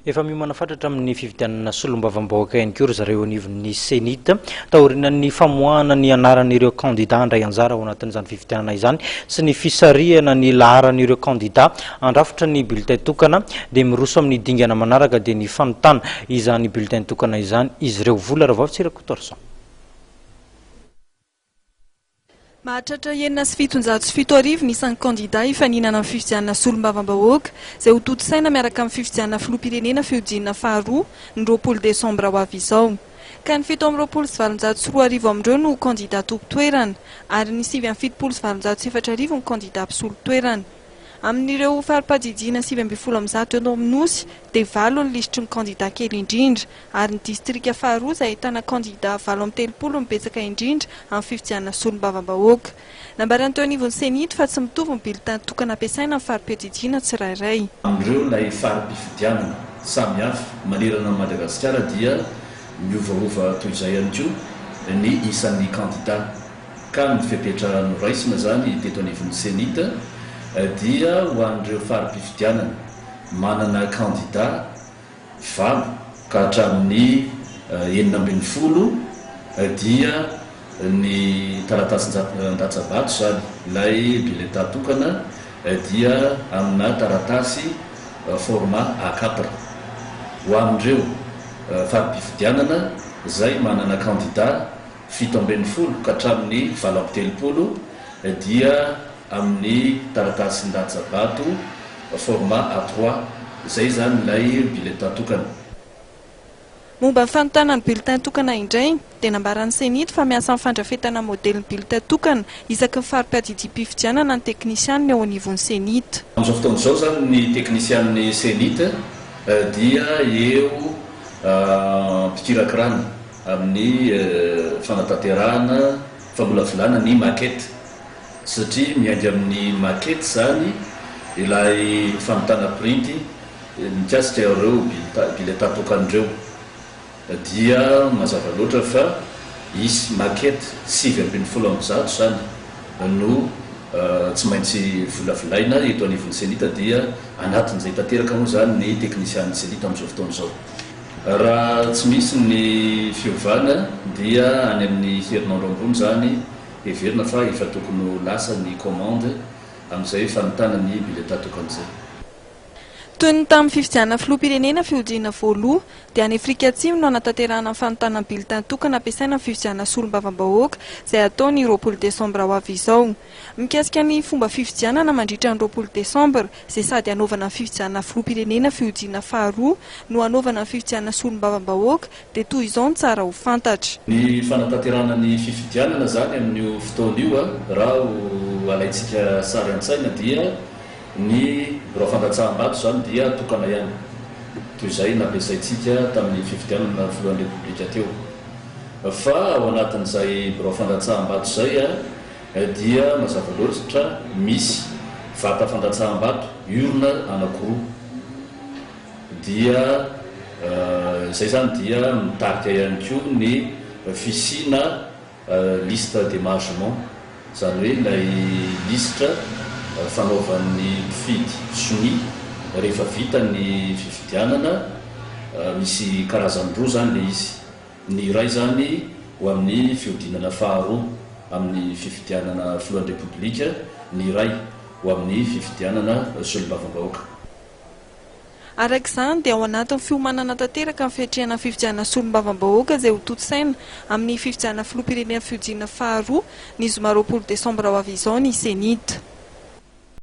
Efa mimanafatratra amin'ny fividianana solombavam-bahoaka ihany koa ry zareo anivon'ny senita taorian'ny famoahana ny anaran'ireo kandida handray anjara ao anatin'izany fividianana izany sy ny fisarihana ny laharan'ireo kandida andrafitra ny bulletin tokana dia miroso amin'ny dingana manaraka dia ny fanontana izany bulletin tokana izany izy ireo vola raha vao tsirakotorson. Mahatratra enina sy fitonjato sy fito arivo ny isan'ny kandida hifaninana amin'ny fifidianana solombavam-bahoaka izay ho toto-saina miaraka amin'ny fifidianana filoham-pirenena fihodinana faharoa ny 20 desambra ho avy izao. Ka ny 7 sy 704 amin'ireo no kandida tompo-toerana ary ny 7 sy 704 ny kandida mpisolo-toerana. Amin'ireo fari-padidiana 7 eo amin'osy dia 9 ny lisitry ny kandida kely indrindra ary ny distrika faharoa izay ahitana kandida 9 mibetsaka indrindra amin'ny fifidianana solombavam-bahoaka. Nambarany teo anivon'ny senita fa tsy mitovy ny bulletin tokana ampiasaina amin'ny fari-padidiana tsirairay. Amin'ireo ilay fari-pifidianana samihafa manerana Madagasikara dia miovaova toy izay ihany koa ny isan'ny kandida ka ny fepetra noraisina zany teto anivon'ny senita dia ho an'ireo fari-pifidianana manana kandida 7 ka hatramin'ny 90 dia ny taratasy-ndatsabato zany ilay bulletin tokana dia amina taratasy format A4. Ho amin'ireo fari-pifidianana izay manana kandida 70 ka hatramin'ny 30 dia amin'ny taratasy-ndatsabato format A3 izay zany ilay bulletin tokana. Momba ny fanontana ny bulletin tokana indray dia nambaran'ny senita fa miasa amin'ny fandrafetana modelin'ny bulletin tokana isaky ny fari-padidim-pifidianana ny teknisianina eo anivon'ny senita. Amin'izao fotoan'izao zany ny teknisian'ny senita dia eo mpikirakirana amin'ny fanatanterahana famolavolana ny makety satria miainga amin'ny makety zany ilay fanontana printy mikasika ireo bulletin tokan'ireo dia mazava loatra fa isy makety 7 zany no tsy maintsy volavolaina eto anivon'ny senita dia anatin'izay tanteraka moa zany ny teknisian'ny senita amin'izao fotoan'izao. Raha tsy misy ny fiovana dia any amin'ny herinandro ambony zany heverina fa efa tokony ho lasa ny commande amin'izay fanontana ny bulletin tokan'izay. Toy ny tamin'ny fifidianana filoham-pirenena fihodinana voaloha dia any Afrika Atsimo no anatanterahana ny fanontana ny bulletin tokana ampiasaina amin'ny fifidianana solombavam-bahoaka izay atao ny 20 desambra ho avy izao. Mikasika ny fomba fifidianana mandritra ny 20 desambra izay sady hanaovana ny fifidianana filoham-pirenena fihodinana faharoa no hanaovana ny fifidianana solombavam-bahoaka dia toy izao ny tsara ho fantatra. Ny fanatanterahana ny fifidianana zany amin'io fotoana io raha ho alaitsika sary an-tsaina dia ny biro fandatsaham-bato zany dia tokana ihany toy izay nampiasaintsika tamin'ny fifidianana voalohan'ny repoblika teo fa ao anatin'izay biro fandatsaham-bato zay dia mazava loatra misy vata fandatsaham-bato urna anankiroa dia izay zany dia mitarika ihany koa ny fisina liste d'émargement zany hoe ilay lisitra fanaovan'ny mpifidy soni rehefa vita ny fifidianana misy karazany roa zany le izy. Ny iray zany ho amin'ny fihodinana faharoa amin'ny fifidianana filohan'ny repoblika, ny iray ho amin'ny fifidianana solombavam-bahoaka. Arak'izany dia ao anatin'ny fiomanana tanteraka amin'ny fiatrehana fifidianana solombavam-bahoaka izay ho toto-saina amin'ny fifidianana filoham-pirenena fihodinana faharoa ny zoma 20 desambra ho avy izao ny senita.